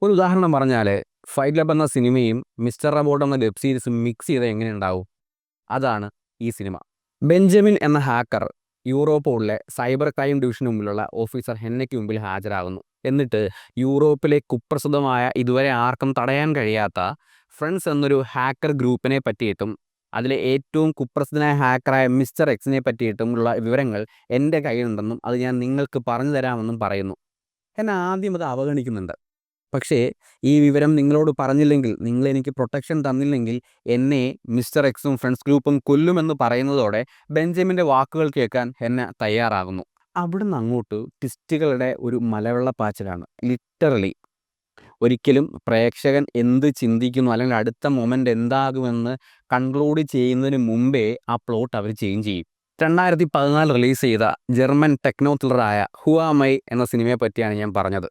ഒരു ഉദാഹരണം പറഞ്ഞാൽ ഫൈറ്റ് ക്ലബ് എന്ന സിനിമയും മിസ്റ്റർ റോബോട്ട് എന്ന വെബ് സീരീസും മിക്സ് ചെയ്ത് എങ്ങനെ ഉണ്ടാവും? അതാണ് ഈ സിനിമ. ബെഞ്ചമിൻ എന്ന ഹാക്കർ യൂറോപ്പിലെ സൈബർ ക്രൈം ഡിവിഷന് മുമ്പിലുള്ള ഓഫീസർ ഹെന്നയ്ക്ക് മുമ്പിൽ ഹാജരാകുന്നു. എന്നിട്ട് യൂറോപ്പിലെ കുപ്രസിദ്ധമായ, ഇതുവരെ ആർക്കും തടയാൻ കഴിയാത്ത ഫ്രണ്ട്സ് എന്നൊരു ഹാക്കർ ഗ്രൂപ്പിനെ പറ്റിയിട്ടും അതിലെ ഏറ്റവും കുപ്രസിദ്ധനായ ഹാക്കറായ മിസ്റ്റർ എക്സിനെ പറ്റിയിട്ടും ഉള്ള വിവരങ്ങൾ എൻ്റെ കയ്യിലുണ്ടെന്നും അത് ഞാൻ നിങ്ങൾക്ക് പറഞ്ഞു തരാമെന്നും പറയുന്നു. എന്നെ ആദ്യം അത് അവഗണിക്കുന്നുണ്ട്. പക്ഷേ ഈ വിവരം നിങ്ങളോട് പറഞ്ഞില്ലെങ്കിൽ, നിങ്ങളെനിക്ക് പ്രൊട്ടക്ഷൻ തന്നില്ലെങ്കിൽ എന്നെ മിസ്റ്റർ എക്സും ഫ്രണ്ട്സ് ഗ്രൂപ്പും കൊല്ലുമെന്ന് പറയുന്നതോടെ ബെഞ്ചമിൻ്റെ വാക്കുകൾ കേൾക്കാൻ എന്നെ തയ്യാറാകുന്നു. അവിടുന്ന് അങ്ങോട്ട് ട്വിസ്റ്റുകളുടെ ഒരു മലവെള്ളപ്പാച്ചിലാണ്. ലിറ്ററലി ഒരിക്കലും പ്രേക്ഷകൻ എന്ത് ചിന്തിക്കുന്നു അല്ലെങ്കിൽ അടുത്ത മൊമെൻ്റ് എന്താകുമെന്ന് കൺക്ലൂഡ് ചെയ്യുന്നതിന് മുമ്പേ ആ പ്ലോട്ട് അവർ ചേഞ്ച് ചെയ്യും. 2014 റിലീസ് ചെയ്ത ജർമ്മൻ ടെക്നോ ത്രില്ലറായ ഹു ആം ഐ എന്ന സിനിമയെ പറ്റിയാണ് ഞാൻ പറഞ്ഞത്.